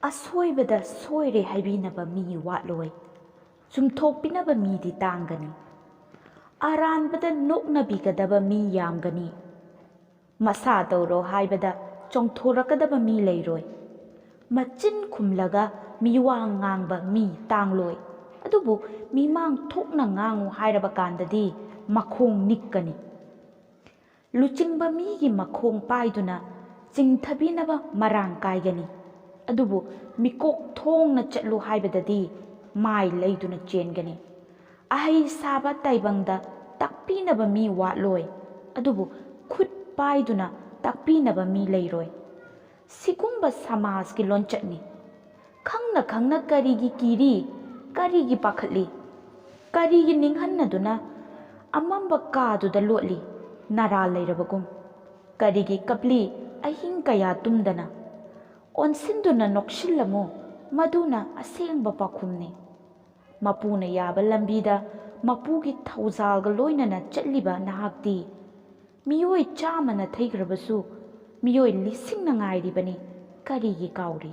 ꯑꯁꯣꯏꯕꯗ ꯁꯣꯏꯔꯦ ꯍꯥꯏꯕꯤꯅꯕ ꯃꯤ ꯋꯥꯠꯂꯣꯏ, ꯆꯨꯝꯊꯣꯛꯄꯤꯅꯕ ꯃꯤꯗꯤ ꯇꯥꯡꯒꯅꯤ꯫ ꯑꯔꯥꯟꯕꯗ ꯅꯣꯛꯅꯕꯤꯒꯗꯕ ꯃꯤ ꯌꯥꯝꯒꯅꯤ꯫ ꯃꯁꯥ ꯇꯧꯔꯣ ꯍꯥꯏꯕꯗ ꯆꯣꯡꯊꯣꯔꯛꯀꯗꯕ ꯃꯤ ꯂꯩꯔꯣꯏ꯫ ꯃꯆꯤꯟ ꯈꯨꯝꯂꯒ ꯃꯤꯋꯥ ꯉꯥꯡꯕ ꯃꯤ ꯇꯥꯡꯂꯣꯏ, ꯑꯗꯨꯕꯨ ꯃꯤꯃꯥꯡ ꯊꯣꯛꯅ ꯉꯥꯡꯉꯨ ꯍꯥꯏꯔꯕ ꯀꯥꯟꯗꯗꯤ ꯃꯈꯣꯡ ꯅꯤꯛꯀꯅꯤ꯫ ꯂꯨꯆꯤꯡꯕ ꯃꯤꯒꯤ ꯃꯈꯣꯡ ꯄꯥꯏꯗꯨꯅ ꯆꯤꯡꯊꯕꯤꯅꯕ ꯃꯔꯥꯡ ꯀꯥꯏꯒꯅꯤ, ꯑꯗꯨꯕꯨ ꯃꯤꯀꯣꯛ ꯊꯣꯡꯅ ꯆꯠꯂꯨ ꯍꯥꯏꯕꯗꯗꯤ ꯃꯥꯏ ꯂꯩꯗꯨꯅ ꯆꯦꯟꯒꯅꯤ꯫ ꯑꯍꯩ ꯁꯥꯕ ꯇꯥꯏꯕꯪꯗ ꯇꯥꯛꯄꯤꯅꯕ ꯃꯤ ꯋꯥꯠꯂꯣꯏ, ꯑꯗꯨꯕꯨ ꯈꯨꯠ ꯄꯥꯏꯗꯨꯅ ꯇꯥꯛꯄꯤꯅꯕ ꯃꯤ ꯂꯩꯔꯣꯏ꯫ ꯁꯤꯒꯨꯝꯕ ꯁꯃꯥꯖꯀꯤ ꯂꯣꯟꯆꯠꯅꯤ꯫ ꯈꯪꯅ ꯈꯪꯅ ꯀꯔꯤꯒꯤ ꯀꯤꯔꯤ, ꯀꯔꯤꯒꯤ ꯄꯥꯈꯠꯂꯤ, ꯀꯔꯤꯒꯤ ꯅꯤꯡꯍꯟꯅꯗꯨꯅ ꯑꯃꯝꯕ ꯀꯥꯗꯨꯗ ꯂꯣꯠꯂꯤ ꯅꯔꯥ ꯂꯩꯔꯕꯒꯨꯝ? ꯀꯔꯤꯒꯤ ꯀꯞꯂꯤ ꯑꯍꯤꯡ ꯀꯌꯥ ꯇꯨꯝꯗꯅ? ꯑꯣꯟꯁꯤꯟꯗꯨꯅ ꯅꯣꯛꯁꯤꯜꯂꯝꯃꯨ, ꯃꯗꯨꯅ ꯑꯁꯦꯡꯕ ꯄꯥꯎꯈꯨꯝꯅꯤ꯫ ꯃꯄꯨꯅ ꯌꯥꯕ ꯂꯝꯕꯤꯗ ꯃꯄꯨꯒꯤ ꯊꯧꯖꯥꯜꯒ ꯂꯣꯏꯅꯅ ꯆꯠꯂꯤꯕ ꯅꯍꯥꯛꯇꯤ ꯃꯤꯑꯣꯏ 100ꯅ ꯊꯩꯈ꯭ꯔꯕꯁꯨ ꯃꯤꯑꯣꯏ 1,000ꯅ ꯉꯥꯏꯔꯤꯕꯅꯤ, ꯀꯔꯤꯒꯤ ꯀꯥꯎꯔꯤ?